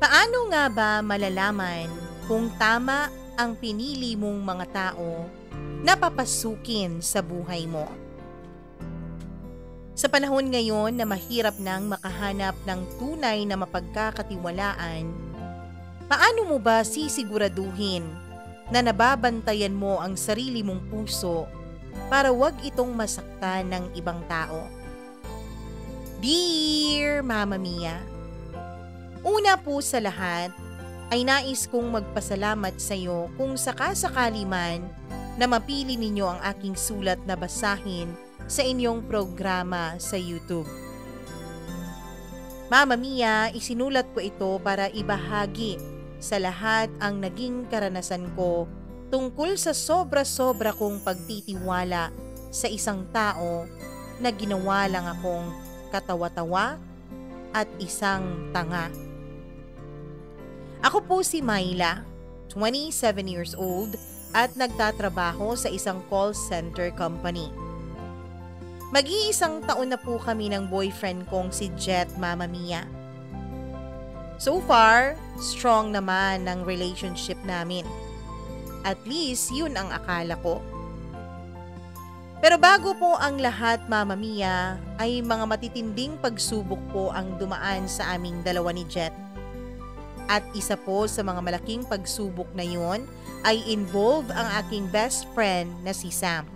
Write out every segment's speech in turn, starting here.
Paano nga ba malalaman kung tama ang pinili mong mga tao na papasukin sa buhay mo? Sa panahon ngayon na mahirap nang makahanap ng tunay na mapagkakatiwalaan, paano mo ba sisiguraduhin na nababantayan mo ang sarili mong puso para wag itong masaktan ng ibang tao? Dear Mama Mia, una po sa lahat ay nais kong magpasalamat sa iyo kung sakasakali man na mapili ninyo ang aking sulat na basahin sa inyong programa sa YouTube. Mama Mia, isinulat ko ito para ibahagi sa lahat ang naging karanasan ko tungkol sa sobra-sobra kong pagtitiwala sa isang tao na ginawa lang akong katawa-tawa at isang tanga. Ako po si Myla, 27 years old at nagtatrabaho sa isang call center company. Mag-iisang taon na po kami ng boyfriend kong si Jet, Mama Mia. So far, strong naman ang relationship namin. At least yun ang akala ko. Pero bago po ang lahat, Mama Mia, ay mga matitinding pagsubok po ang dumaan sa aming dalawa ni Jet. At isa po sa mga malaking pagsubok na yun ay involve ang aking best friend na si Sam.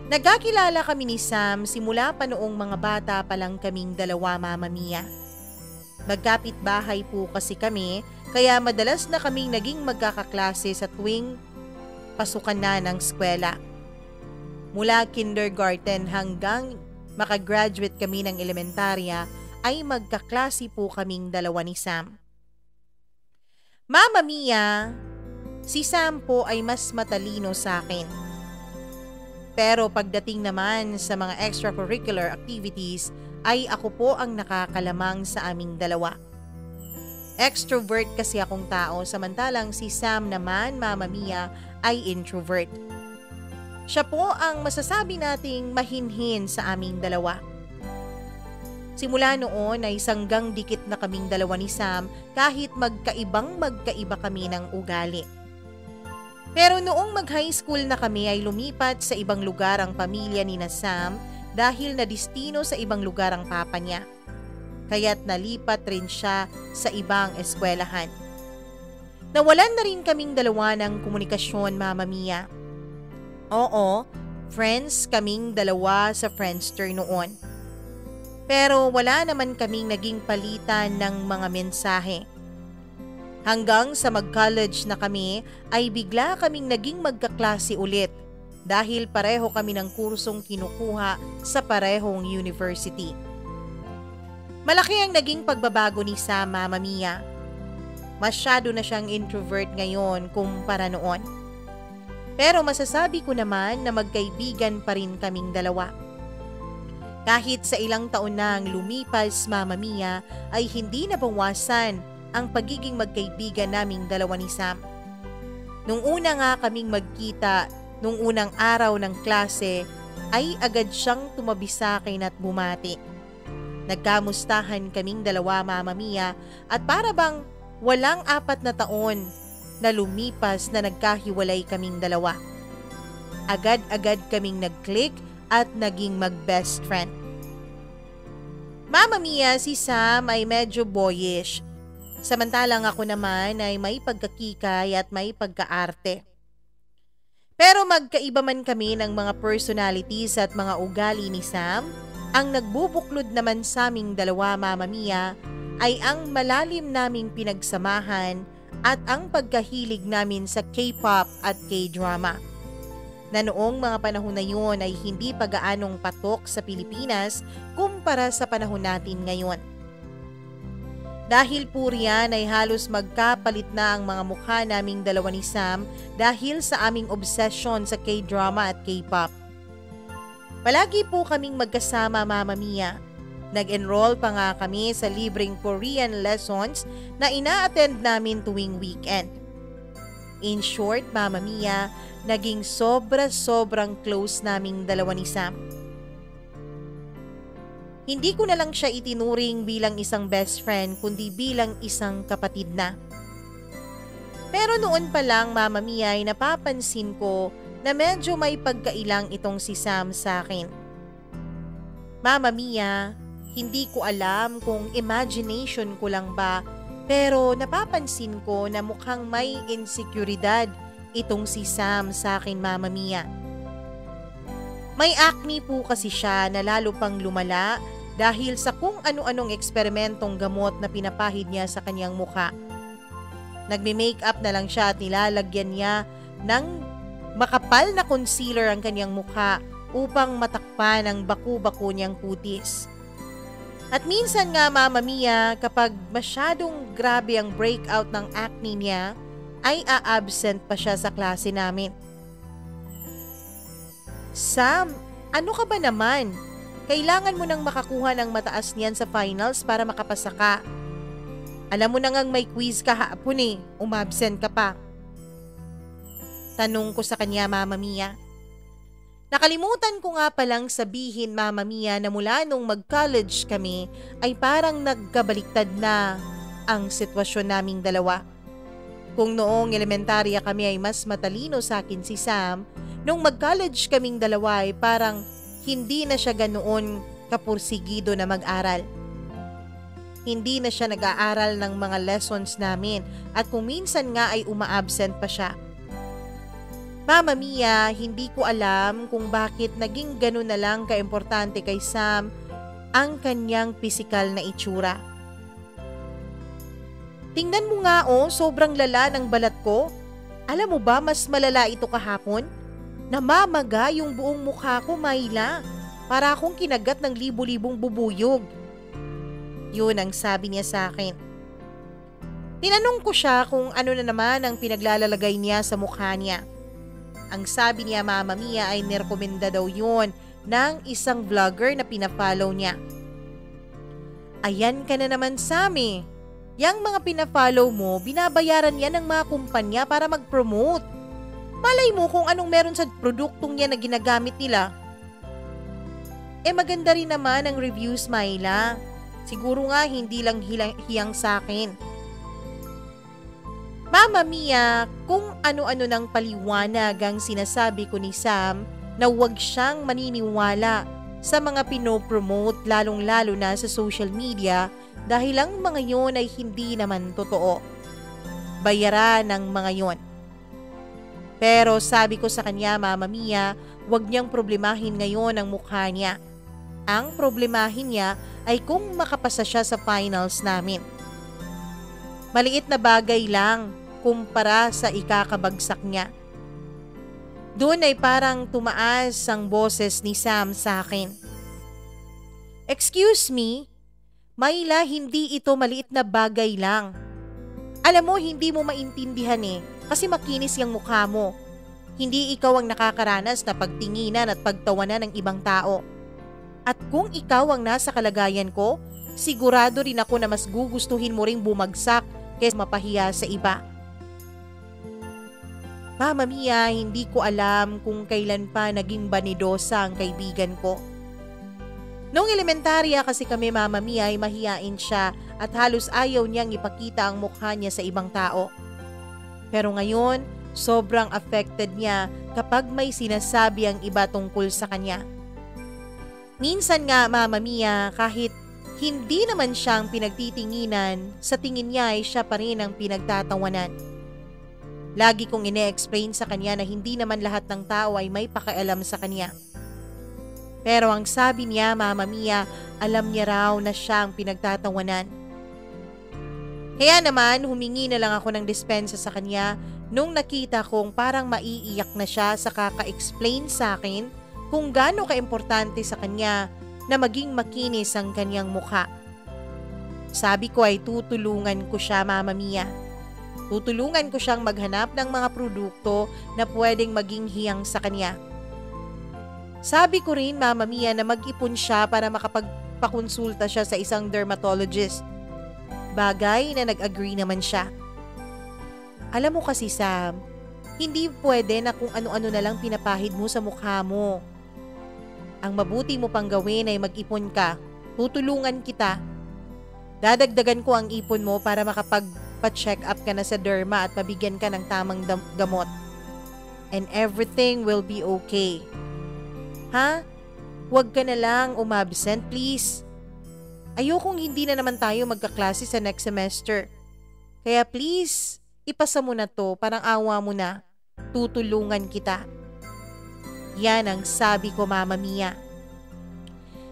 Nagkakilala kami ni Sam simula pa noong mga bata pa lang kaming dalawa, Mama Mia. Magkapit bahay po kasi kami, kaya madalas na kaming naging magkakaklase sa tuwing pasukan na ng eskwela. Mula kindergarten hanggang makagraduate kami ng elementarya ay magkaklase po kaming dalawa ni Sam. Mama Mia, si Sam po ay mas matalino sa akin. Pero pagdating naman sa mga extracurricular activities ay ako po ang nakakalamang sa aming dalawa. Extrovert kasi akong tao, samantalang si Sam naman, Mama Mia, ay introvert. Siya po ang masasabi nating mahinhin sa aming dalawa. Simula noon ay sanggang dikit na kaming dalawa ni Sam kahit magkaiba kami ng ugali. Pero noong mag-high school na kami ay lumipat sa ibang lugar ang pamilya ni na Sam dahil nadistino sa ibang lugar ang papa niya. Kaya't nalipat rin siya sa ibang eskwelahan. Nawalan na rin kaming dalawa ng komunikasyon, Mama Mia. Oo, friends kaming dalawa sa Friendster noon. Pero wala naman kaming naging palitan ng mga mensahe. Hanggang sa mag-college na kami ay bigla kaming naging magkaklase ulit dahil pareho kami ng kursong kinukuha sa parehong university. Malaki ang naging pagbabago ni Sam, Mama Mia. Masyado na siyang introvert ngayon kumpara noon. Pero masasabi ko naman na magkaibigan pa rin kaming dalawa. Kahit sa ilang taon na ang lumipas, Mama Mia, ay hindi nabawasan ang pagiging magkaibigan naming dalawa ni Sam. Nung una nga kaming magkita, nung unang araw ng klase, ay agad siyang tumabi sa akin at bumati. Nagkamustahan kaming dalawa, Mama Mia, at para bang walang 4 na taon na lumipas na nagkahiwalay kaming dalawa. Agad-agad kaming nag-click at naging mag-best friend. Mama Mia, si Sam ay medyo boyish. Samantalang ako naman ay may pagkakikay at may pagkaarte. Pero magkaiba man kami ng mga personalities at mga ugali ni Sam, ang nagbubuklod naman sa aming dalawa, Mama Mia, ay ang malalim naming pinagsamahan at ang pagkahilig namin sa K-pop at K-drama. Na noong mga panahon na yun ay hindi pa gaanong patok sa Pilipinas kumpara sa panahon natin ngayon. Dahil po riyan ay halos magkapalit na ang mga mukha naming dalawa ni Sam dahil sa aming obsession sa K-drama at K-pop. Palagi po kaming magkasama, Mama Mia. Nag-enroll pa nga kami sa libreng Korean lessons na ina-attend namin tuwing weekend. In short, Mama Mia, naging sobrang close naming dalawa ni Sam. Hindi ko na lang siya itinuring bilang isang best friend kundi bilang isang kapatid na. Pero noon pa lang, Mama Mia, ay napapansin ko na medyo may pagkailang itong si Sam sa akin. Mama Mia, hindi ko alam kung imagination ko lang ba, pero napapansin ko na mukhang may insekuridad itong si Sam sa akin, Mama Mia. May acne po kasi siya na lalo pang lumala dahil sa kung ano-anong eksperimentong gamot na pinapahid niya sa kanyang mukha. Nagme-makeup na lang siya at nilalagyan niya ng makapal na concealer ang kanyang mukha upang matakpan ang baku-baku niyang kutis. At minsan nga, Mama Mia, kapag masyadong grabe ang breakout ng acne niya, ay a-absent pa siya sa klase namin. Sam, ano ka ba naman? Kailangan mo nang makakuha ng mataas niyan sa finals para makapasa ka. Alam mo na ngang may quiz kahapon umabsent ka pa. Tanong ko sa kanya, Mama Mia. Nakalimutan ko nga palang sabihin, Mama Mia, na mula nung mag-college kami ay parang nagkabaliktad na ang sitwasyon naming dalawa. Kung noong elementarya kami ay mas matalino sa akin si Sam, nung mag-college kaming dalawa ay parang hindi na siya ganoon kapursigido na mag-aral. Hindi na siya nag-aaral ng mga lessons namin at kung minsan nga ay uma-absent pa siya. Mama Mia, hindi ko alam kung bakit naging gano'n na lang kaimportante kay Sam ang kanyang pisikal na itsura. Tingnan mo nga sobrang lala ng balat ko. Alam mo ba, mas malala ito kahapon? Namamaga yung buong mukha ko, Myla. Para akong kinagat ng libu-libong bubuyog. Yun ang sabi niya sa akin. Tinanong ko siya kung ano na naman ang pinaglalalagay niya sa mukha niya. Ang sabi niya, Mama Mia, ay nirekomenda daw yun ng isang vlogger na pinafollow niya. Ayan ka na naman, Sammy. Yang mga pinafollow mo, binabayaran yan ng mga kumpanya para mag-promote. Malay mo kung anong meron sa produktong yan na ginagamit nila. Maganda rin naman ang reviews, Myla. Siguro nga hindi lang hiyang sa akin. Mama Mia, kung ano-ano ng paliwanag ang sinasabi ko ni Sam na huwag siyang maniniwala sa mga pinopromote lalong-lalo na sa social media dahil ang mga yon ay hindi naman totoo. Bayaran ng mga yon. Pero sabi ko sa kanya, Mama Mia, huwag niyang problemahin ngayon ang mukha niya. Ang problemahin niya ay kung makapasa siya sa finals namin. Maliit na bagay lang kumpara sa ikakabagsak niya. Doon ay parang tumaas ang boses ni Sam sa akin. Excuse me, Myla, hindi ito maliit na bagay lang. Alam mo, hindi mo maintindihan kasi makinis yung mukha mo. Hindi ikaw ang nakakaranas na pagtinginan at pagtawanan ng ibang tao. At kung ikaw ang nasa kalagayan ko, sigurado rin ako na mas gugustuhin mo ring bumagsak kaysa mapahiya sa iba. Mama Mia, hindi ko alam kung kailan pa naging banidosa ang kaibigan ko. Noong elementarya kasi kami, Mama Mia, ay mahiyain siya at halos ayaw niyang ipakita ang mukha niya sa ibang tao. Pero ngayon, sobrang affected niya kapag may sinasabi ang iba tungkol sa kanya. Minsan nga, Mama Mia, kahit hindi naman siyang pinagtitinginan, sa tingin niya ay siya pa rin ang pinagtatawanan. Lagi kong ine-explain sa kanya na hindi naman lahat ng tao ay may pakialam sa kanya. Pero ang sabi niya, Mama Mia, alam niya raw na siya ang pinagtatawanan. Kaya naman, humingi na lang ako ng dispensa sa kanya nung nakita kong parang maiiyak na siya sa kaka-explain sa akin kung gaano kaimportante sa kanya na maging makinis ang kanyang mukha. Sabi ko ay tutulungan ko siya, Mama Mia. Tutulungan ko siyang maghanap ng mga produkto na pwedeng maging hiyang sa kanya. Sabi ko rin, Mama Mia, na mag-ipon siya para makapagpakonsulta siya sa isang dermatologist. Bagay na nag-agree naman siya. Alam mo kasi, Sam, hindi pwede na kung ano-ano na lang pinapahid mo sa mukha mo. Ang mabuti mo pang gawin ay mag-ipon ka Tutulungan kita. Dadagdagan ko ang ipon mo para makapagpa-check up ka na sa derma at mabigyan ka ng tamang gamot. And everything will be okay. Ha? Huwag ka na lang umabsent, please. Ayokong hindi na naman tayo magkaklase sa next semester. Kaya please, ipasa mo na to, parang awa mo na. Tutulungan kita. Yan ang sabi ko, Mama Mia.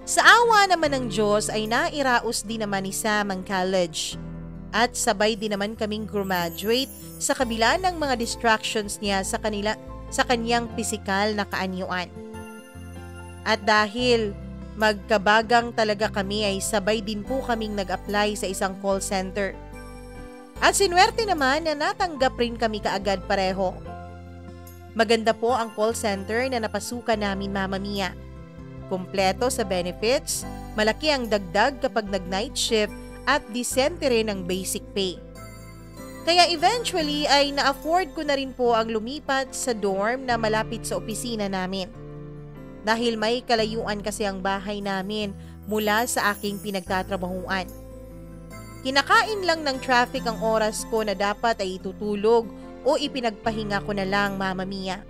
Sa awa naman ng Diyos ay nairaos din naman ni Sam ang college. At sabay din naman kaming graduate sa kabila ng mga distractions niya sa kanyang pisikal na kaanyuan. At dahil magkabagang talaga kami ay sabay din po kaming nag-apply sa isang call center. At sinuwerte naman na natanggap rin kami kaagad pareho. Maganda po ang call center na napasukan namin, Mama Mia. Kompleto sa benefits, malaki ang dagdag kapag nag-night shift at disente rin ang basic pay. Kaya eventually ay na-afford ko na rin po ang lumipat sa dorm na malapit sa opisina namin. Dahil may kalayuan kasi ang bahay namin mula sa aking pinagtatrabahuan. Kinakain lang ng traffic ang oras ko na dapat ay itutulog o ipinagpahinga ko na lang, Mama Mia.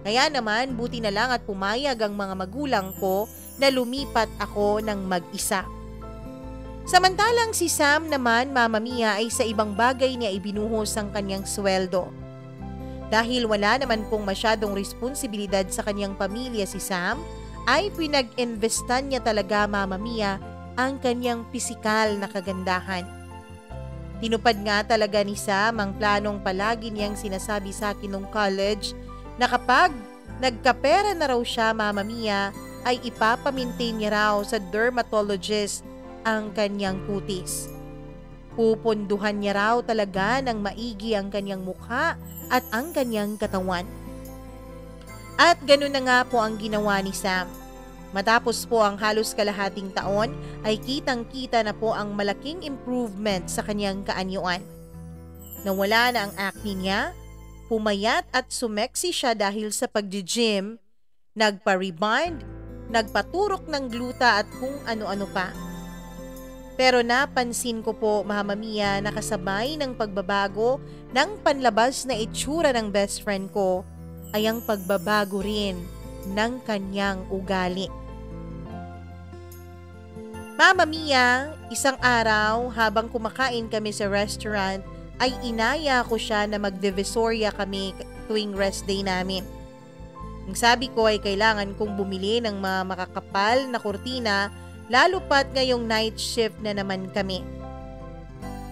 Kaya naman buti na lang at pumayag ang mga magulang ko na lumipat ako ng mag-isa. Samantalang si Sam naman, Mama Mia, ay sa ibang bagay niya ibinuhos ang kanyang sweldo. Dahil wala naman pong masyadong responsibilidad sa kanyang pamilya si Sam, ay pinag-investan niya talaga, Mama Mia, ang kanyang pisikal na kagandahan. Tinupad nga talaga ni Sam ang planong palagi niyang sinasabi sa akin nung college na kapag nagkapera na raw siya, Mama Mia, ay ipapamintain niya raw sa dermatologist ang kanyang kutis. Pupunduhan niya raw talaga ng maigi ang kanyang mukha at ang kanyang katawan. At ganun na nga po ang ginawa ni Sam. Matapos po ang halos kalahating taon ay kitang-kita na po ang malaking improvement sa kanyang kaanyuan. Nawala na ang acne niya, pumayat at sumeksi siya dahil sa pag-gym, nagpa-rebind, nagpaturok ng gluta at kung ano-ano pa. Pero napansin ko po, Mama Mia, na kasabay ng pagbabago ng panlabas na itsura ng best friend ko ay ang pagbabago rin ng kanyang ugali. Mama Mia, isang araw habang kumakain kami sa restaurant ay inaya ko siya na mag-divisoria kami tuwing rest day namin. Ang sabi ko ay kailangan kong bumili ng mga makakapal na kurtina lalo pat ngayong night shift na naman kami.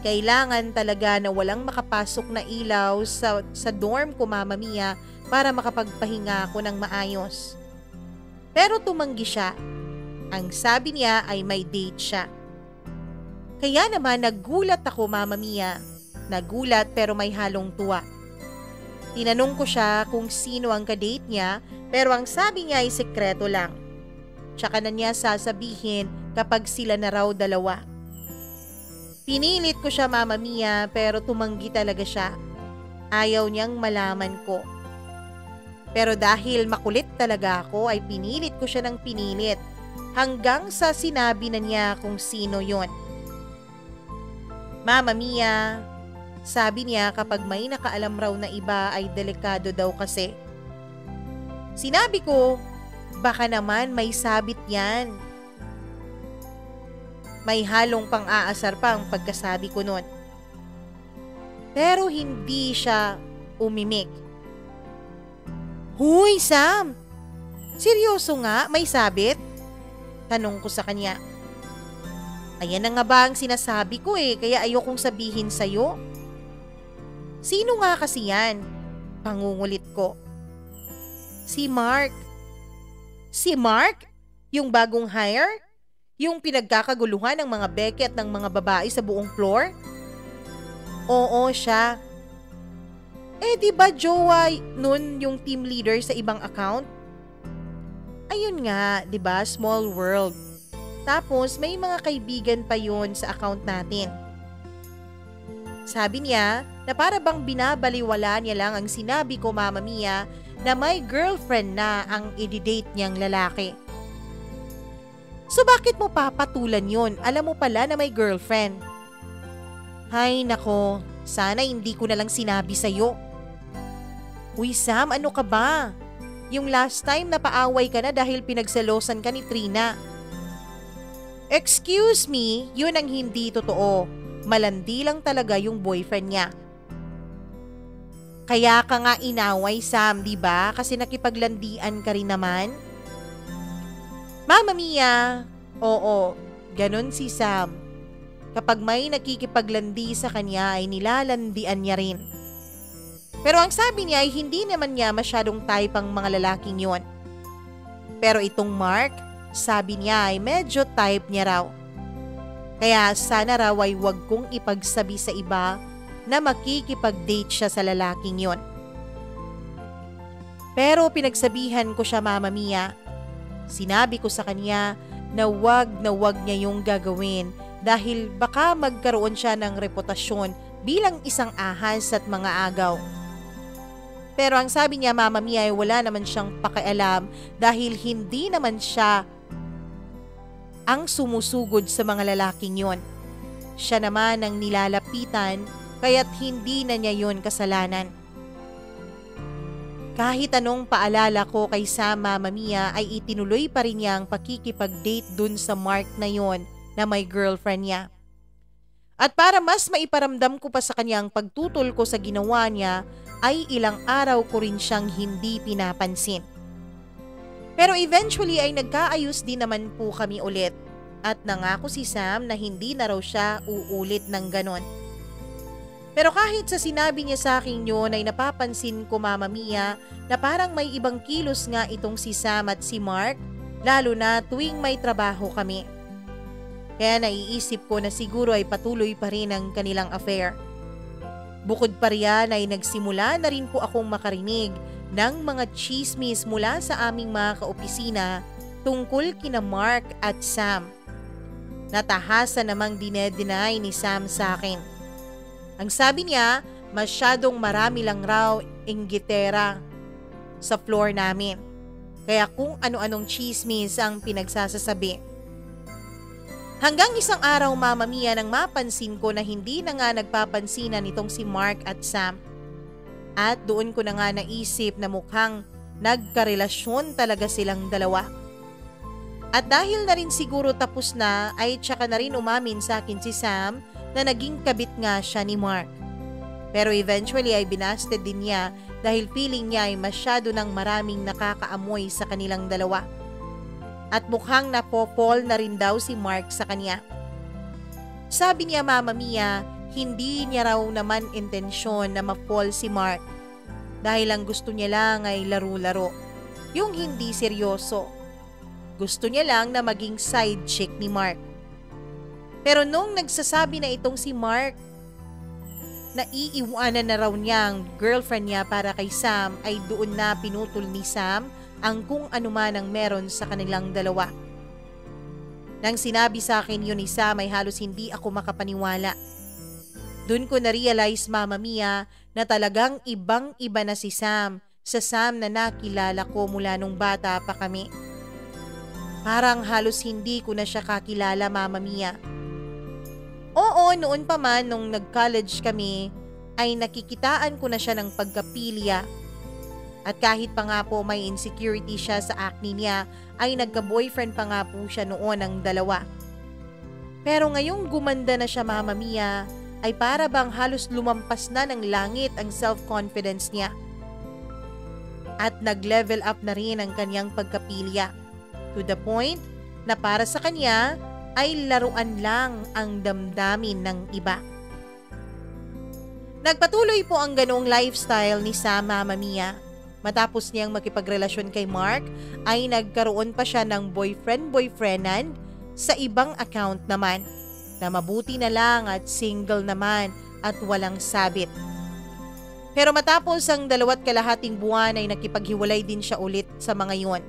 Kailangan talaga na walang makapasok na ilaw sa dorm ko, Mama Mia, para makapagpahinga ako ng maayos. Pero tumanggi siya. Ang sabi niya ay may date siya. Kaya naman nagulat ako, Mama Mia. Nagulat pero may halong tuwa. Tinanong ko siya kung sino ang kadate niya pero ang sabi niya ay sekreto lang. Tsaka na niya sasabihin kapag sila na raw dalawa. Pinilit ko siya, Mama Mia, pero tumanggi talaga siya. Ayaw niyang malaman ko. Pero dahil makulit talaga ako ay pinilit ko siya ng pinilit hanggang sa sinabi na niya kung sino yon. Mama Mia, sabi niya kapag may nakaalam raw na iba ay delikado daw kasi. Sinabi ko, baka naman may sabit yan. May halong pang-aasar pa ang pagkasabi ko nun. Pero hindi siya umimik. Huy, Sam! Seryoso nga, may sabit? Tanong ko sa kanya. Ayan na nga ba ang sinasabi ko kaya ayokong sabihin sa'yo. Sino nga kasi yan? Pangungulit ko. Si Mark. Si Mark? Yung bagong hire? Yung pinagkakaguluhan ng mga beke at ng mga babae sa buong floor? Oo, siya. Di ba jowa nun yung team leader sa ibang account? Ayun nga, di ba, small world. Tapos may mga kaibigan pa yon sa account natin. Sabi niya na para bang binabaliwala niya lang ang sinabi ko, Mama Mia, na may girlfriend na ang i-date niyang lalaki. So bakit mo papatulan yun? Alam mo pala na may girlfriend. Hay nako, sana hindi ko na lang sinabi sa'yo. Uy Sam, ano ka ba? Yung last time napaaway ka na dahil pinagselosan ka ni Trina. Excuse me, yun ang hindi totoo. Malandi lang talaga yung boyfriend niya. Kaya ka nga inaway Sam, di ba? Kasi nakipaglandian ka rin naman. Mama Mia, oo, ganun si Sam. Kapag may nakikipaglandi sa kanya ay nilalandian niya rin. Pero ang sabi niya ay hindi naman niya masyadong type ang mga lalaking yon. Pero itong Mark, sabi niya ay medyo type niya raw. Kaya sana raw ay wag kong ipagsabi sa iba na makikipag-date siya sa lalaking yon. Pero pinagsabihan ko siya Mama Mia. Sinabi ko sa kanya na wag niya yung gagawin dahil baka magkaroon siya ng reputasyon bilang isang ahas at mga agaw. Pero ang sabi niya Mama Mia ay wala naman siyang pakialam dahil hindi naman siya ang sumusugod sa mga lalaking yon. Siya naman ang nilalapitan kaya't hindi na niya yon kasalanan. Kahit anong paalala ko kay Sam Mama Mia ay itinuloy pa rin niya ang pakikipag-date dun sa Mark na yon na may girlfriend niya. At para mas maiparamdam ko pa sa kanya ang pagtutol ko sa ginawa niya ay ilang araw ko rin siyang hindi pinapansin. Pero eventually ay nagkaayos din naman po kami ulit at nangako si Sam na hindi na raw siya uulit ng ganon. Pero kahit sa sinabi niya sa akin yun ay napapansin ko Mama Mia na parang may ibang kilos nga itong si Sam at si Mark lalo na tuwing may trabaho kami. Kaya naiisip ko na siguro ay patuloy pa rin ang kanilang affair. Bukod pa riyan ay nagsimula na rin po akong makarinig ng mga chismis mula sa aming mga kaopisina tungkol kina Mark at Sam. Natahasa namang dinedenay ni Sam sa akin. Ang sabi niya, masyadong marami lang raw inggitera sa floor namin. Kaya kung ano-anong chismis ang pinagsasasabi. Hanggang isang araw Mama Mia nang mapansin ko na hindi na nga nagpapansinan itong si Mark at Sam. At doon ko na nga naisip na mukhang nagkarelasyon talaga silang dalawa. At dahil na rin siguro tapos na ay tsaka na rin umamin sa akin si Sam na naging kabit nga siya ni Mark. Pero eventually ay binasted din niya dahil feeling niya ay masyado ng maraming nakakaamoy sa kanilang dalawa. At mukhang napopol na rin daw si Mark sa kanya. Sabi niya Mama Mia, hindi niya raw naman intensyon na ma-fall si Mark. Dahil ang gusto niya lang ay laro-laro. Yung hindi seryoso. Gusto niya lang na maging side chick ni Mark. Pero nung nagsasabi na itong si Mark na iiwanan na raw niya ang girlfriend niya para kay Sam ay doon na pinutol ni Sam ang kung anuman ang meron sa kanilang dalawa. Nang sinabi sa akin yun ni Sam ay halos hindi ako makapaniwala. Doon ko na-realize Mama Mia na talagang ibang-iba na si Sam sa Sam na nakilala ko mula nung bata pa kami. Parang halos hindi ko na siya kakilala Mama Mia. Oo, noon pa man nung nag-college kami ay nakikitaan ko na siya ng pagkapilya. At kahit pa nga po may insecurity siya sa acne niya ay nagka-boyfriend pa nga po siya noon ng dalawa. Pero ngayong gumanda na siya Mama Mia ay para bang halos lumampas na ng langit ang self-confidence niya. At nag-level up na rin ang kanyang pagkapilya. To the point na para sa kanya ay laruan lang ang damdamin ng iba. Nagpatuloy po ang ganoong lifestyle ni Sam Mama Mia. Matapos niyang makipagrelasyon kay Mark ay nagkaroon pa siya ng boyfriend-boyfriendan sa ibang account naman na mabuti na lang at single naman at walang sabit. Pero matapos ang 2.5 buwan ay nakipaghiwalay din siya ulit sa mga yon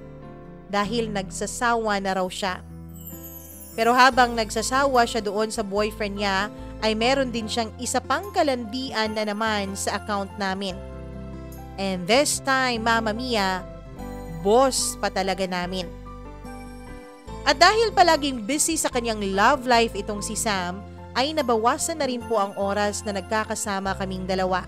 dahil nagsasawa na raw siya. Pero habang nagsasawa siya doon sa boyfriend niya, ay meron din siyang isa pang kalandian na naman sa account namin. And this time, Mama Mia, boss pa talaga namin. At dahil palaging busy sa kanyang love life itong si Sam, ay nabawasan na rin po ang oras na nagkakasama kaming dalawa.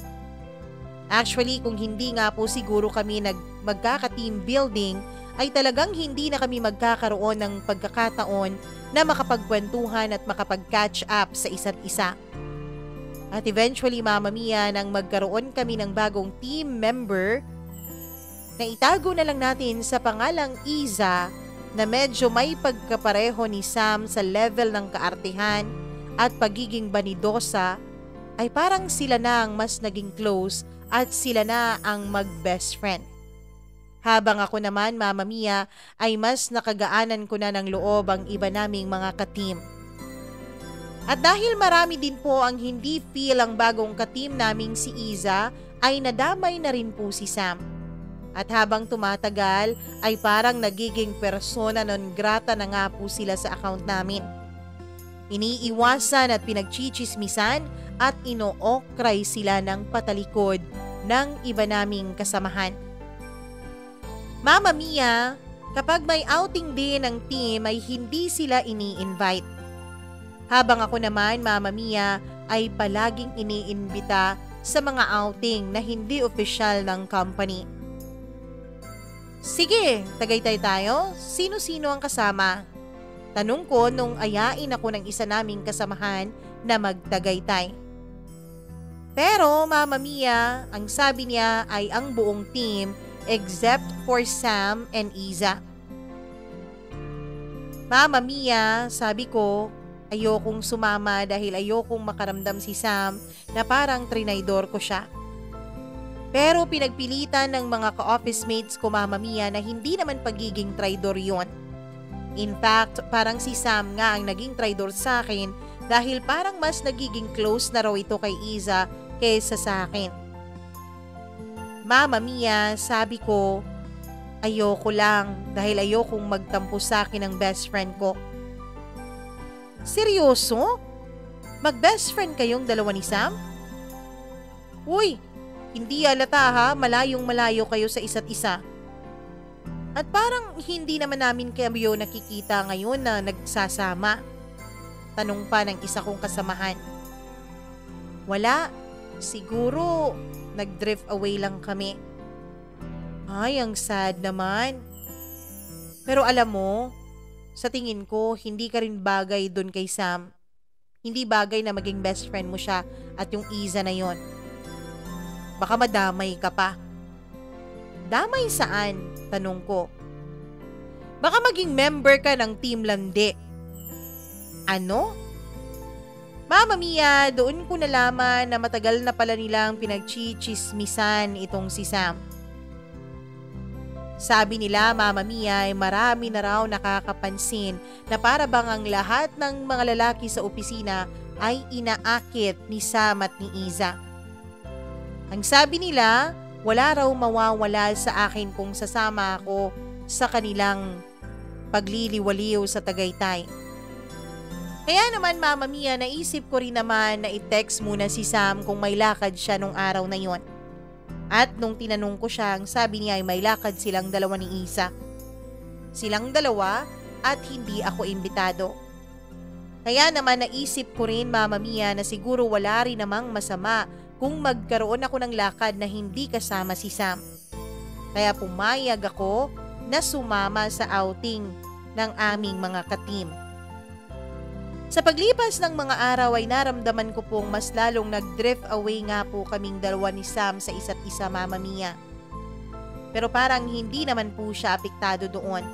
Actually, kung hindi nga po siguro kami magkaka-team building, ay talagang hindi na kami magkakaroon ng pagkakataon na makapagkwentuhan at makapag-catch up sa isa't isa. At eventually, Mama Mia, nang magkaroon kami ng bagong team member, na itago na lang natin sa pangalang Iza, na medyo may pagkapareho ni Sam sa level ng kaartehan at pagiging banidosa, ay parang sila na ang mas naging close at sila na ang mag-best friend. Habang ako naman, Mama Mia, ay mas nakagaanan ko na ng loob ang iba naming mga ka-team. At dahil marami din po ang hindi feel ang bagong ka-team naming si Iza, ay nadamay na rin po si Sam. At habang tumatagal, ay parang nagiging persona non grata na nga po sila sa account namin. Iniiwasan at pinagchichismisan at ino-okray sila ng patalikod ng iba naming kasamahan. Mama Mia, kapag may outing din ng team ay hindi sila ini-invite. Habang ako naman, Mama Mia, ay palaging iniimbita sa mga outing na hindi opisyal ng company. Sige, Tagaytay tayo. Sino-sino ang kasama? Tanong ko nung ayain ako ng isa naming kasamahan na magtagaytay. Pero Mama Mia, ang sabi niya ay ang buong team except for Sam and Iza. Mama Mia, sabi ko, ayokong sumama dahil ayokong makaramdam si Sam na parang trinaydor ko siya. Pero pinagpilitan ng mga ka-office mates ko, Mama Mia, na hindi naman pagiging traidor yon. In fact, parang si Sam nga ang naging traidor sa akin dahil parang mas nagiging close na raw ito kay Iza kaysa sa akin. Mama Mia, sabi ko, ayoko lang dahil ayokong magtampo sa akin ng best friend ko. Seryoso? Mag-best friend kayong dalawa ni Sam? Uy! Hindi alata ha, malayong-malayo kayo sa isa't isa. At parang hindi naman namin kayo nakikita ngayon na nagsasama. Tanong pa ng isa kong kasamahan. Wala, siguro nag-drift away lang kami. Ay, ang sad naman. Pero alam mo, sa tingin ko, hindi ka rin bagay dun kay Sam. Hindi bagay na maging best friend mo siya at yung Iza na yon. Baka madamay ka pa. Damay saan? Tanong ko. Baka maging member ka ng Team Landi. Ano? Mama Mia, doon ko nalaman na matagal na pala nilang pinagchichismisan itong si Sam. Sabi nila, Mama Mia, ay marami na raw nakakapansin na para bang ang lahat ng mga lalaki sa opisina ay inaakit ni Sam at ni Iza. Ang sabi nila, wala raw mawawala sa akin kung sasama ako sa kanilang pagliliwaliw sa Tagaytay. Kaya naman, Mama Mia, naisip ko rin naman na i-text muna si Sam kung may lakad siya nung araw na yon. At nung tinanong ko siya, ang sabi niya ay may lakad silang dalawa ni Iza. Silang dalawa at hindi ako imbitado. Kaya naman naisip ko rin, Mama Mia, na siguro wala rin namang masama kung magkaroon ako ng lakad na hindi kasama si Sam. Kaya pumayag ako na sumama sa outing ng aming mga ka-team. Sa paglipas ng mga araw ay naramdaman ko pong mas lalong nag-drift away nga po kaming dalawa ni Sam sa isa't isa, Mama Mia. Pero parang hindi naman po siya apektado doon.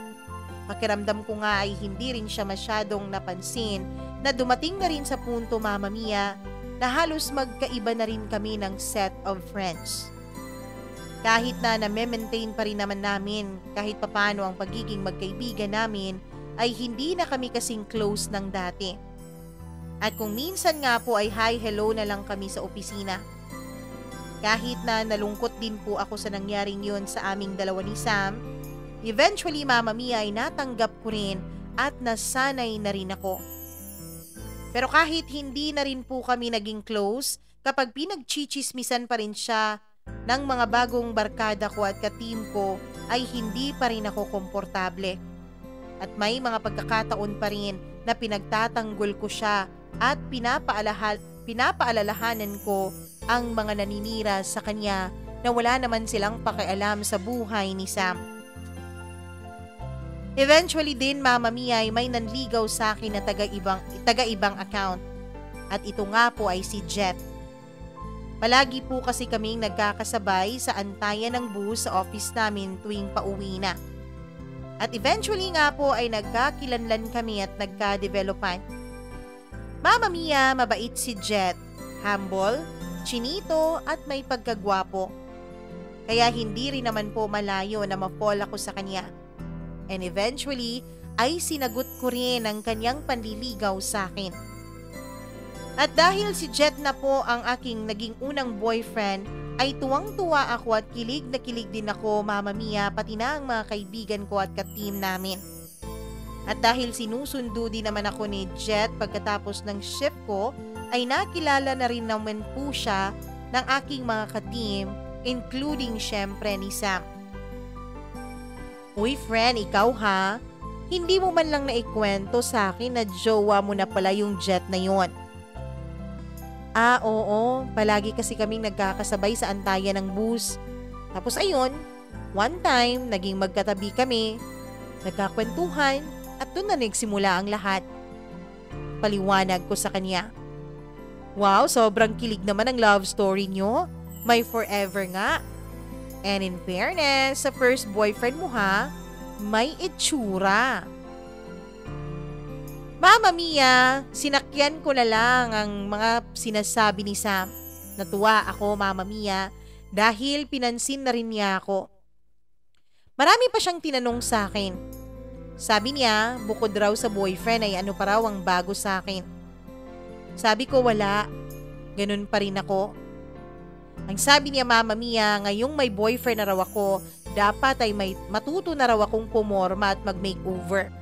Pakiramdam ko nga ay hindi rin siya masyadong napansin na dumating na rin sa punto, Mama Mia, na halos magkaiba na rin kami ng set of friends. Kahit na na-maintain pa rin naman namin kahit papano ang pagiging magkaibigan namin, ay hindi na kami kasing close ng dati. At kung minsan nga po ay hi hello na lang kami sa opisina. Kahit na nalungkot din po ako sa nangyaring yun sa aming dalawa ni Sam, eventually, Mama Mia, ay natanggap ko rin at nasanay na rin ako. Pero kahit hindi na rin po kami naging close, kapag pinagchichismisan pa rin siya ng mga bagong barkada ko at ka-team ko, ay hindi pa rin ako komportable. At may mga pagkakataon pa rin na pinagtatanggol ko siya at pinapaalalahanan ko ang mga naninira sa kanya na wala naman silang pakialam sa buhay ni Sam. Eventually din, Mama Mia, ay may nanligaw sa akin na taga-ibang account. At ito nga po ay si Jet. Palagi po kasi kaming nagkakasabay sa antayan ng bus sa office namin tuwing pauwi na. At eventually nga po ay nagkakilanlan kami at nagka-developan. Mama Mia, mabait si Jet, humble, chinito at may pagkagwapo. Kaya hindi rin naman po malayo na ma-fall ako sa kanya. And eventually ay sinagot ko rin ang kanyang panliligaw sa akin. At dahil si Jet na po ang aking naging unang boyfriend, ay tuwang-tuwa ako at kilig na kilig din ako, Mama Mia, pati na ang mga kaibigan ko at ka-team namin. At dahil sinusundo din naman ako ni Jet pagkatapos ng shift ko, ay nakilala na rin naman po siya ng aking mga ka-team, including syempre ni Sam. Uy friend, ikaw ha? Hindi mo man lang naikwento sa akin na jowa mo na pala yung Jet na yon. Oo, palagi kasi kaming nagkakasabay sa antayan ng bus. Tapos ayun, one time, naging magkatabi kami, nagkakwentuhan, at doon na nagsimula ang lahat. Paliwanag ko sa kanya. Wow, sobrang kilig naman ang love story nyo. May forever nga. And in fairness, sa first boyfriend mo ha, may itsura. Mama Mia, sinakyan ko na lang ang mga sinasabi ni Sam. Natuwa ako, Mama Mia, dahil pinansin na rin niya ako. Marami pa siyang tinanong sa akin. Sabi niya, bukod raw sa boyfriend ay ano pa raw ang bago sa akin. Sabi ko wala, ganun pa rin ako. Ang sabi niya, Mama Mia, ngayong may boyfriend na raw ako, dapat ay matuto na raw akong pumorma at mag-makeover.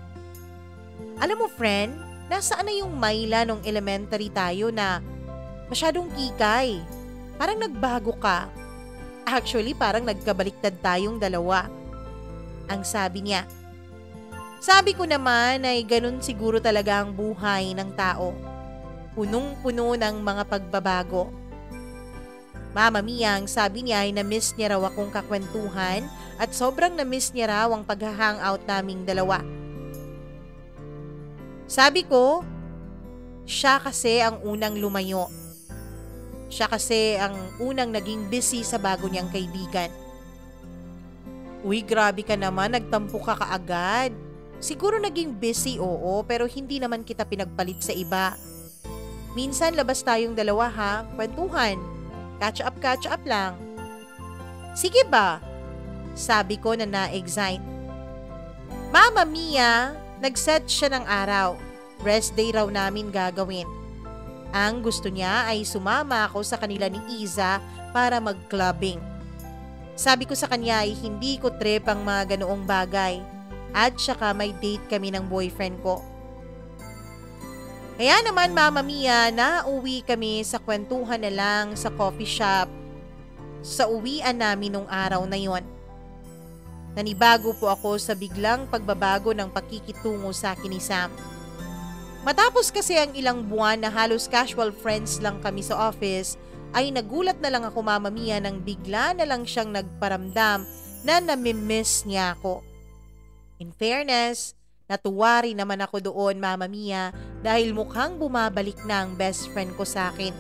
Alam mo friend, nasaan na yung Myla nung elementary tayo na masyadong kikay? Parang nagbago ka. Actually, parang nagkabaliktad tayong dalawa. Ang sabi niya. Sabi ko naman ay ganun siguro talaga ang buhay ng tao. Punong-puno ng mga pagbabago. Mama Mia, ang sabi niya ay na-miss niya raw akong kakwentuhan at sobrang na-miss niya raw ang pag-hangout naming dalawa. Sabi ko, siya kasi ang unang lumayo. Siya kasi ang unang naging busy sa bago niyang kaibigan. Uy, grabe ka naman, nagtampo ka kaagad. Siguro naging busy, oo, pero hindi naman kita pinagpalit sa iba. Minsan labas tayong dalawa ha, kwentuhan. Catch up lang. Sige ba? Sabi ko na na-excite. Mama Mia, nag-set siya ng araw. Rest day raw namin gagawin. Ang gusto niya ay sumama ako sa kanila ni Iza para mag-clubbing. Sabi ko sa kanya ay hindi ko trip ang mga ganoong bagay. At saka may date kami ng boyfriend ko. Kaya naman Mama Mia, nauwi kami sa kwentuhan na lang sa coffee shop sa uwian namin nung araw na yon. Nanibago po ako sa biglang pagbabago ng pakikitungo sa akin ni Sam. Matapos kasi ang ilang buwan na halos casual friends lang kami sa office, ay nagulat na lang ako Mama Mia nang bigla na lang siyang nagparamdam na namimiss niya ako. In fairness, natuwa rin naman ako doon Mama Mia dahil mukhang bumabalik na ang best friend ko sa akin.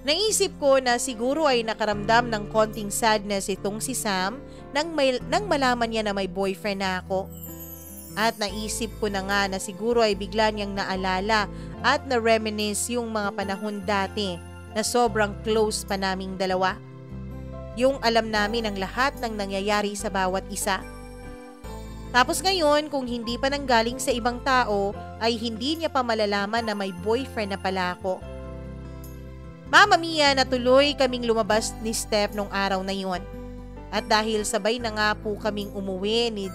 Naisip ko na siguro ay nakaramdam ng konting sadness itong si Sam nang malaman niya na may boyfriend na ako. At naisip ko na nga na siguro ay bigla niyang naalala at na-reminisce yung mga panahon dati na sobrang close pa naming dalawa. Yung alam namin ang lahat ng nangyayari sa bawat isa. Tapos ngayon, kung hindi pa nanggaling sa ibang tao, ay hindi niya pa malalaman na may boyfriend na pala ako. Mama Mia, natuloy kaming lumabas ni Steph nung araw na yon. At dahil sabay na nga po kaming umuwi ni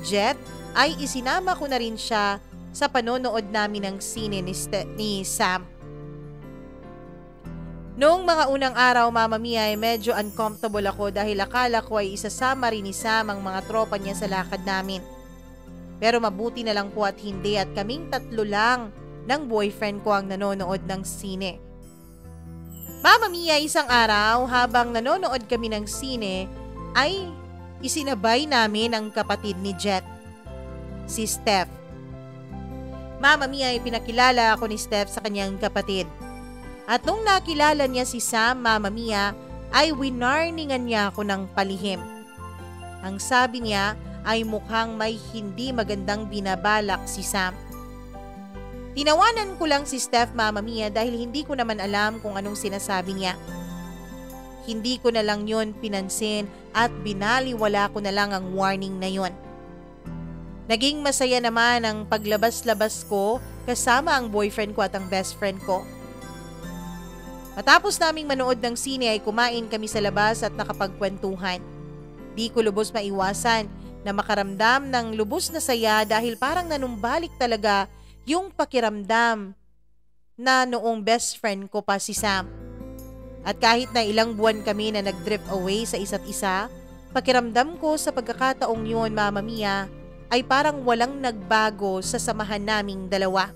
Jet, ay isinama ko na rin siya sa panonood namin ng sine ni Sam. Noong mga unang araw, Mama Mia, ay medyo uncomfortable ako dahil akala ko ay isasama rin ni Sam ang mga tropa niya sa lakad namin. Pero mabuti na lang po at hindi at kaming tatlo lang ng boyfriend ko ang nanonood ng sine. Mama Mia, isang araw habang nanonood kami ng sine ay isinabay namin ang kapatid ni Jet, si Steph. Mama Mia, ay pinakilala ako ni Steph sa kanyang kapatid. At nung nakilala niya si Sam, Mama Mia, ay winarningan niya ako ng palihim. Ang sabi niya ay mukhang may hindi magandang binabalak si Sam. Tinawanan ko lang si Steph, Mama Mia, dahil hindi ko naman alam kung anong sinasabi niya. Hindi ko na lang yun pinansin at binaliwala ko na lang ang warning na yun. Naging masaya naman ang paglabas-labas ko kasama ang boyfriend ko at ang best friend ko. Matapos naming manood ng sine ay kumain kami sa labas at nakapagkwentuhan. Di ko lubos maiwasan na makaramdam ng lubos na saya dahil parang nanumbalik talaga yung pakiramdam na noong best friend ko pa si Sam. At kahit na ilang buwan kami na nag-drift away sa isa't isa, pakiramdam ko sa pagkakataong yun, Mama Mia, ay parang walang nagbago sa samahan naming dalawa.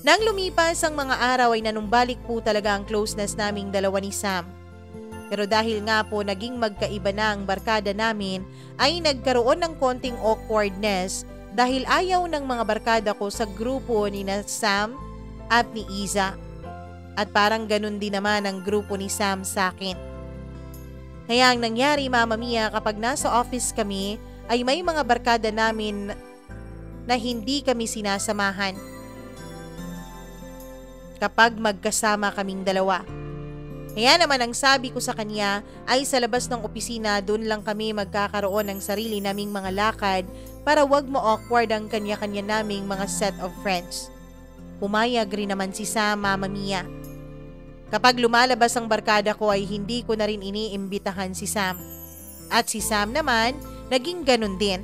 Nang lumipas ang mga araw ay nanumbalik po talaga ang closeness naming dalawa ni Sam. Pero dahil nga po naging magkaiba na ang barkada namin, ay nagkaroon ng konting awkwardness dahil ayaw ng mga barkada ko sa grupo ni na Sam at ni Iza. At parang ganun din naman ang grupo ni Sam sa akin. Kaya ang nangyari, Mama Mia, kapag nasa office kami ay may mga barkada namin na hindi kami sinasamahan kapag magkasama kaming dalawa. Kaya naman ang sabi ko sa kanya ay sa labas ng opisina doon lang kami magkakaroon ng sarili naming mga lakad para wag mo awkward ang kanya-kanya naming mga set of friends. Pumayag rin naman si Sam, Mama Mia. Kapag lumalabas ang barkada ko ay hindi ko na rin iniimbitahan si Sam. At si Sam naman, naging ganun din.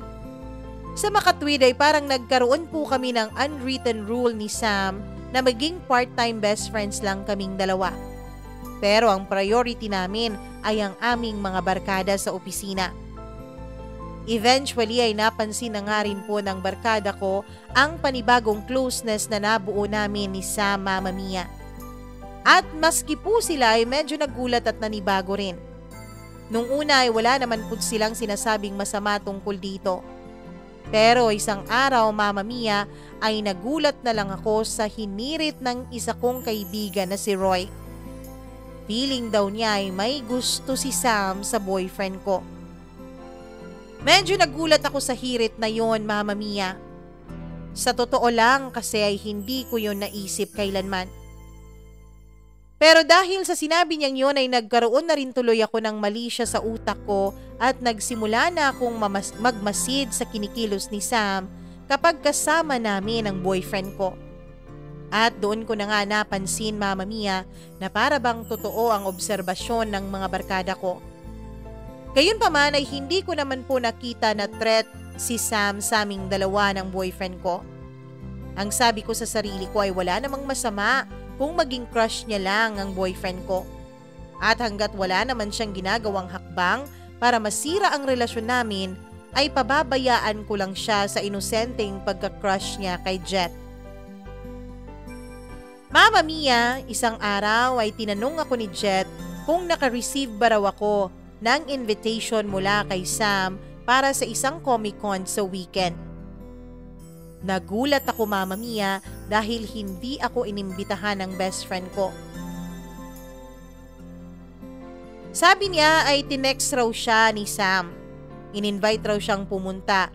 Sa makatwid ay parang nagkaroon po kami ng unwritten rule ni Sam na maging part-time best friends lang kaming dalawa. Pero ang priority namin ay ang aming mga barkada sa opisina. Eventually ay napansin na nga rin po ng barkada ko ang panibagong closeness na nabuo namin ni Sam, Mama Mia. At maski po sila ay medyo nagulat at nanibago rin. Nung una ay wala naman po silang sinasabing masama tungkol dito. Pero isang araw, Mama Mia, ay nagulat na lang ako sa hinirit ng isa kong kaibigan na si Roy. Feeling daw niya ay may gusto si Sam sa boyfriend ko. Medyo nagulat ako sa hirit na yon, Mama Mia. Sa totoo lang kasi ay hindi ko yon naisip kailanman. Pero dahil sa sinabi niyang yun ay nagkaroon na rin tuloy ako ng mali siya sa utak ko at nagsimula na akong magmasid sa kinikilos ni Sam kapag kasama namin ang boyfriend ko. At doon ko na nga napansin, Mama Mia, na para bang totoo ang obserbasyon ng mga barkada ko. Gayunpaman ay hindi ko naman po nakita na threat si Sam sa aming dalawa ng boyfriend ko. Ang sabi ko sa sarili ko ay wala namang masama kung maging crush niya lang ang boyfriend ko. At hanggat wala naman siyang ginagawang hakbang para masira ang relasyon namin, ay pababayaan ko lang siya sa inosenteng pagka-crush niya kay Jet. Mama Mia, isang araw ay tinanong ako ni Jet kung naka-receive ba raw ako ng invitation mula kay Sam para sa isang Comic-Con sa weekend. Nagulat ako, Mama Mia, dahil hindi ako inimbitahan ng best friend ko. Sabi niya ay tinext raw siya ni Sam. In-invite raw siyang pumunta.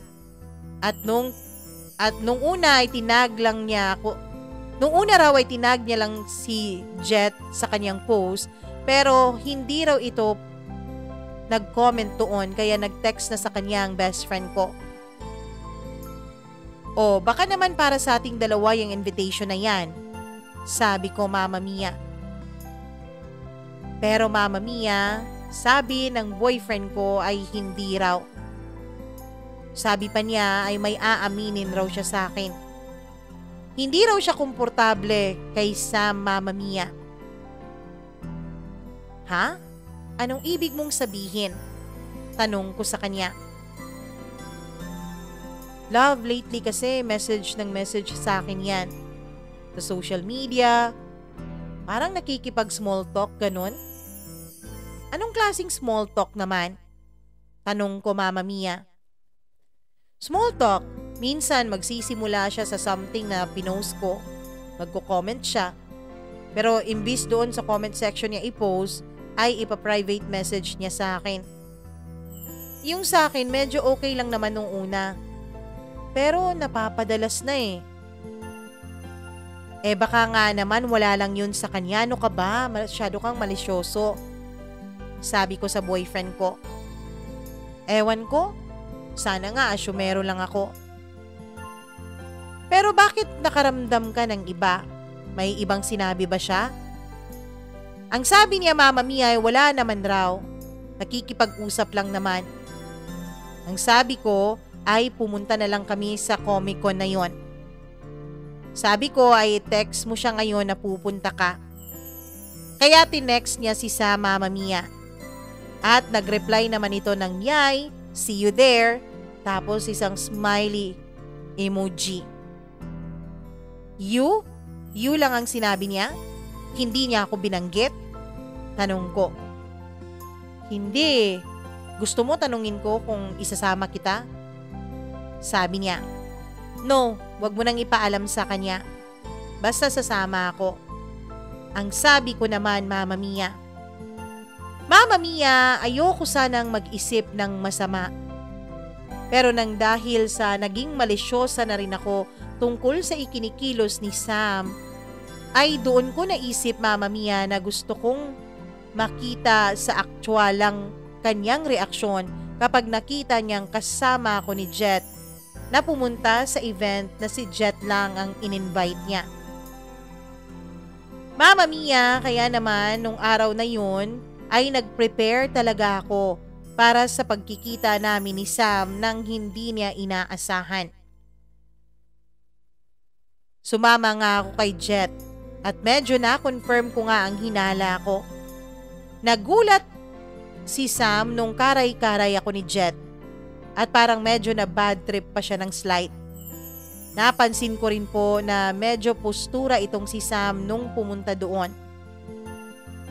At nung una ay tinag lang niya ako. Nung una raw ay tinag niya lang si Jet sa kanyang post, pero hindi raw ito nag-comment doon kaya nag-text na sa kanya ang best friend ko. O baka naman para sa ating dalawa yung invitation na yan, sabi ko, Mama Mia. Pero Mama Mia, sabi ng boyfriend ko ay hindi raw. Sabi pa niya ay may aaminin raw siya sa akin. Hindi raw siya komportable kay Sam, Mama Mia. Ha? Anong ibig mong sabihin? Tanong ko sa kanya. Love, lately kasi message ng message sa akin yan. Sa social media, parang nakikipag-small talk, ganun. Anong klaseng small talk naman? Tanong ko, Mama Mia. Small talk, minsan magsisimula siya sa something na pinost ko. Magko-comment siya. Pero imbis doon sa comment section niya i-post, ay ipa-private message niya sa akin. Yung sa akin, medyo okay lang naman nung una. Pero napapadalas na eh. Baka nga naman wala lang yun sa kanya. Ano ka ba? Masyado kang malisyoso. Sabi ko sa boyfriend ko. Ewan ko. Sana nga asyumero lang ako. Pero bakit nakaramdam ka ng iba? May ibang sinabi ba siya? Ang sabi niya, Mama Mia, ay wala naman raw. Nakikipag-usap lang naman. Ang sabi ko ay pumunta na lang kami sa Comic Con na yon. Sabi ko ay text mo siya ngayon na pupunta ka. Kaya tinext niya si Sam, Mama Mia. At nag-reply naman ito ng yay, see you there, tapos isang smiley emoji. You? You lang ang sinabi niya? Hindi niya ako binanggit? Tanong ko. Hindi. Gusto mo tanungin ko kung isasama kita? Sabi niya. No, wag mo nang ipaalam sa kanya. Basta sasama ako. Ang sabi ko naman, Mama Mia. Mama Mia, ayoko sanang mag-isip ng masama. Pero nang dahil sa naging malisyosa na rin ako tungkol sa ikinikilos ni Sam, ay doon ko naisip, Mama Mia, na gusto kong makita sa aktwalang kanyang reaksyon kapag nakita niyang kasama ako ni Jet na pumunta sa event na si Jet lang ang in-invite niya. Mama Mia, kaya naman nung araw na yun ay nag-prepare talaga ako para sa pagkikita namin ni Sam nang hindi niya inaasahan. Sumama nga ako kay Jet at medyo na-confirm ko nga ang hinala ko. Nagulat si Sam nung karay-karay ako ni Jet. At parang medyo na bad trip pa siya ng slight. Napansin ko rin po na medyo postura itong si Sam nung pumunta doon.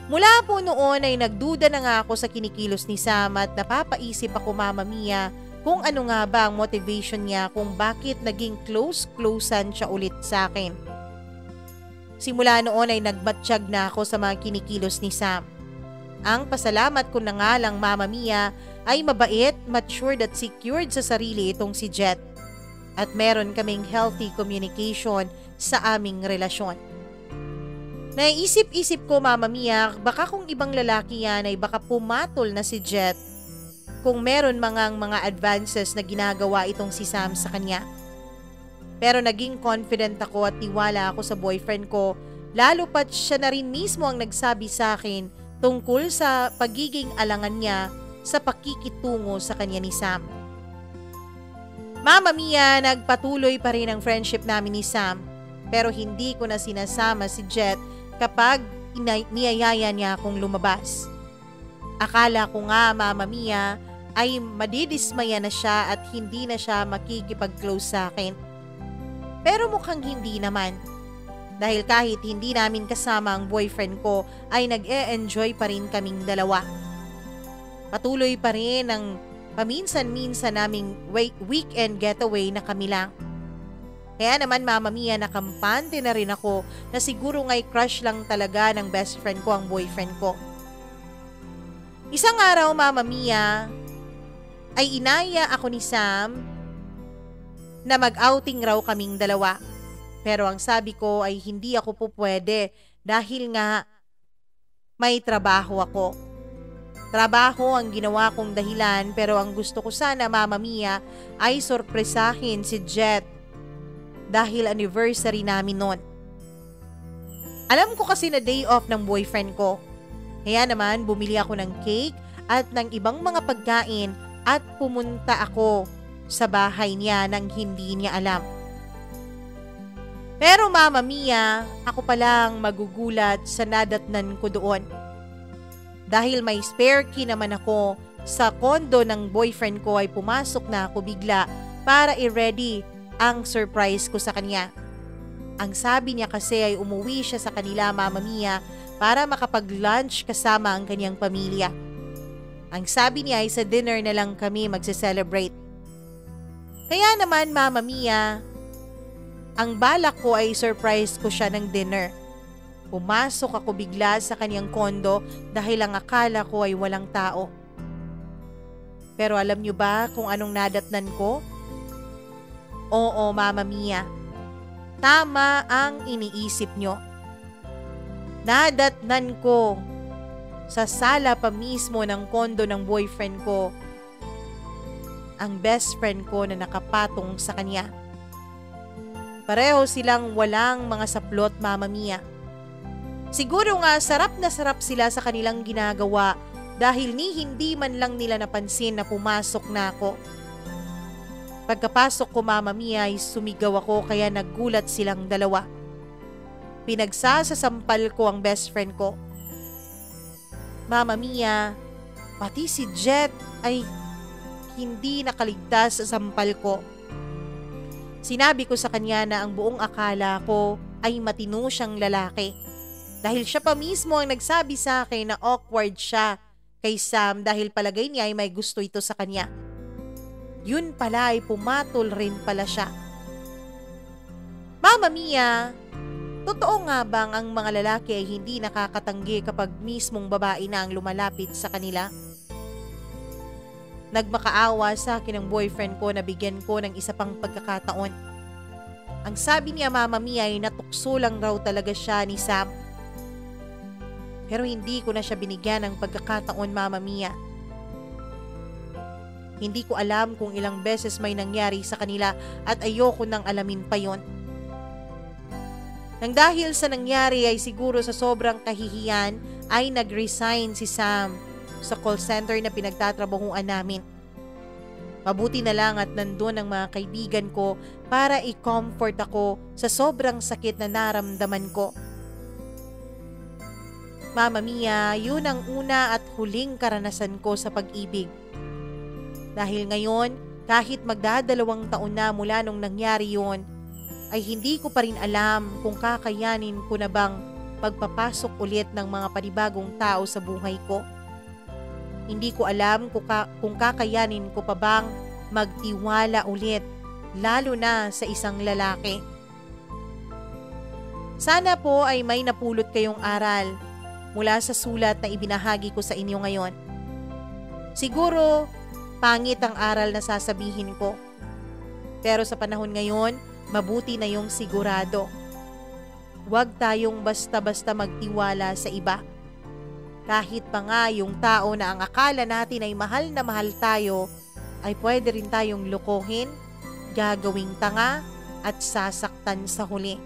Mula po noon ay nagduda na nga ako sa kinikilos ni Sam at napapaisip ako, Mama Mia, kung ano nga ba ang motivation niya kung bakit naging close-closean siya ulit sa akin. Simula noon ay nagmatsyag na ako sa mga kinikilos ni Sam. Ang pasalamat ko na nga lang, Mama Mia, ay mabait, matured at secured sa sarili itong si Jet. At meron kaming healthy communication sa aming relasyon. Naiisip-isip ko, Mama Mia, baka kung ibang lalaki yan ay baka pumatol na si Jet kung meron mga advances na ginagawa itong si Sam sa kanya. Pero naging confident ako at tiwala ako sa boyfriend ko, lalo pat siya na rin mismo ang nagsabi sa akin tungkol sa pagiging alangan niya sa pakikitungo sa kanya ni Sam. Mama Mia, nagpatuloy pa rin ang friendship namin ni Sam, pero hindi ko na sinasama si Jet kapag niyayaya niya akong lumabas. Akala ko nga, Mama Mia, ay madidismaya na siya at hindi na siya makikipag-close sa akin. Pero mukhang hindi naman. Dahil kahit hindi namin kasama ang boyfriend ko, ay nag-e-enjoy pa rin kaming dalawa. Patuloy pa rin ang paminsan-minsan naming weekend getaway na kami lang. Kaya naman, Mama Mia, nakampante na rin ako na siguro nga'y crush lang talaga ng best friend ko ang boyfriend ko. Isang araw, Mama Mia, ay inaya ako ni Sam na mag-outing raw kaming dalawa. Pero ang sabi ko ay hindi ako po pwede dahil nga may trabaho ako. Trabaho ang ginawa kong dahilan, pero ang gusto ko sana, Mama Mia, ay sorpresahin si Jet dahil anniversary namin noon. Alam ko kasi na day off ng boyfriend ko. Kaya naman bumili ako ng cake at ng ibang mga pagkain at pumunta ako sa bahay niya nang hindi niya alam. Pero Mama Mia, ako palang magugulat sa nadatnan ko doon. Dahil may spare key naman ako sa kondo ng boyfriend ko ay pumasok na ako bigla para i-ready ang surprise ko sa kanya. Ang sabi niya kasi ay umuwi siya sa kanila, Mama Mia, para makapag-lunch kasama ang kanyang pamilya. Ang sabi niya ay sa dinner na lang kami magse-celebrate. Kaya naman, Mama Mia, ang balak ko ay surprise ko siya ng dinner. Pumasok ako bigla sa kanyang kondo dahil ang akala ko ay walang tao. Pero alam niyo ba kung anong nadatnan ko? Oo, Mama Mia. Tama ang iniisip niyo. Nadatnan ko sa sala pa mismo ng kondo ng boyfriend ko ang best friend ko na nakapatong sa kanya. Pareho silang walang mga saplot, Mama Mia. Siguro nga sarap na sarap sila sa kanilang ginagawa dahil hindi man lang nila napansin na pumasok na ako. Pagkapasok ko, Mama Mia, ay sumigaw ako kaya naggulat silang dalawa. Pinagsasasampal ko ang best friend ko. Mama Mia, pati si Jet ay hindi nakaligtas sa sampal ko. Sinabi ko sa kanya na ang buong akala ko ay matino siyang lalaki. Dahil siya pa mismo ang nagsabi sa akin na awkward siya kay Sam dahil palagay niya ay may gusto ito sa kanya. Yun pala ay pumatol rin pala siya. Mama Mia, totoo nga bang ang mga lalaki ay hindi nakakatanggi kapag mismong babae na ang lumalapit sa kanila? Nagmakaawa sa akin ang boyfriend ko na bigyan ko ng isa pang pagkakataon. Ang sabi niya, Mama Mia, ay natukso lang raw talaga siya ni Sam. Pero hindi ko na siya binigyan ng pagkakataon, Mama Mia. Hindi ko alam kung ilang beses may nangyari sa kanila at ayoko nang alamin pa yon. Nang dahil sa nangyari ay siguro sa sobrang kahihiyan ay nag-resign si Sam sa call center na pinagtatrabahuan namin. Mabuti na lang at nandun ang mga kaibigan ko para i-comfort ako sa sobrang sakit na naramdaman ko. Mama Mia, yun ang una at huling karanasan ko sa pag-ibig. Dahil ngayon, kahit magdadalawang taon na mula nung nangyari yun, ay hindi ko pa rin alam kung kakayanin ko na bang pagpapasok ulit ng mga panibagong tao sa buhay ko. Hindi ko alam kung kakayanin ko pa bang magtiwala ulit, lalo na sa isang lalaki. Sana po ay may napulot kayong aral mula sa sulat na ibinahagi ko sa inyo ngayon. Siguro, pangit ang aral na sasabihin ko. Pero sa panahon ngayon, mabuti na yung sigurado. Huwag tayong basta-basta magtiwala sa iba. Kahit pa nga yung tao na ang akala natin ay mahal na mahal tayo, ay pwede rin tayong lokohin, gagawing tanga at sasaktan sa huli.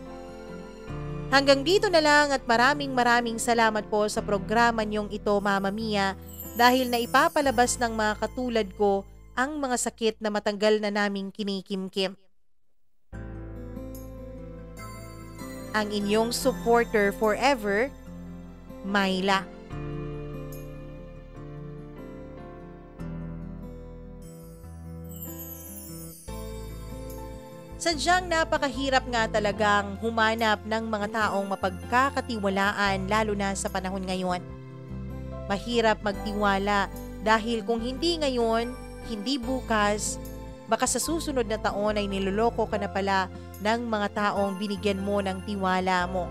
Hanggang dito na lang at maraming salamat po sa programa niyong ito, Mama Mia, dahil naipapalabas ng mga katulad ko ang mga sakit na matanggal na naming kinikimkim. Ang inyong supporter forever, Myla. Sadyang napakahirap nga talagang humanap ng mga taong mapagkakatiwalaan lalo na sa panahon ngayon. Mahirap magtiwala dahil kung hindi ngayon, hindi bukas, baka sa susunod na taon ay niloloko ka na pala ng mga taong binigyan mo ng tiwala mo.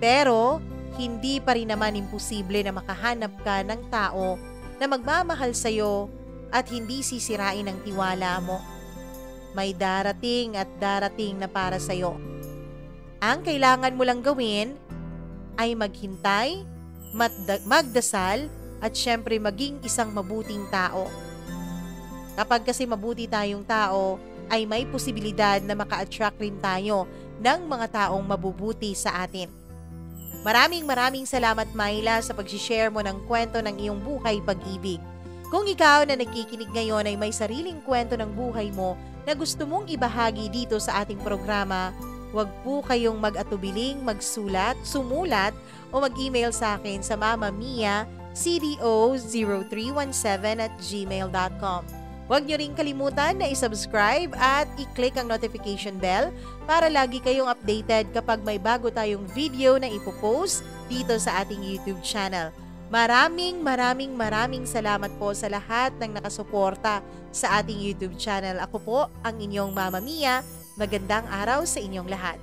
Pero hindi pa rin naman imposible na makahanap ka ng tao na magmamahal sa'yo at hindi sisirain ang tiwala mo. May darating at darating na para sa'yo. Ang kailangan mo lang gawin ay maghintay, magdasal at syempre maging isang mabuting tao. Kapag kasi mabuti tayong tao, ay may posibilidad na maka-attract rin tayo ng mga taong mabubuti sa atin. Maraming salamat, Myla, sa pag-share mo ng kwento ng iyong buhay pag-ibig. Kung ikaw na nakikinig ngayon ay may sariling kwento ng buhay mo na gusto mong ibahagi dito sa ating programa, huwag po kayong mag-atubiling magsulat, sumulat o mag-email sa akin sa mamamiacdo0317@gmail.com. Huwag niyo rin kalimutan na i-subscribe at i-click ang notification bell para lagi kayong updated kapag may bago tayong video na ipopost dito sa ating YouTube channel. Maraming salamat po sa lahat ng nakasuporta sa ating YouTube channel. Ako po ang inyong Mama Mia. Magandang araw sa inyong lahat.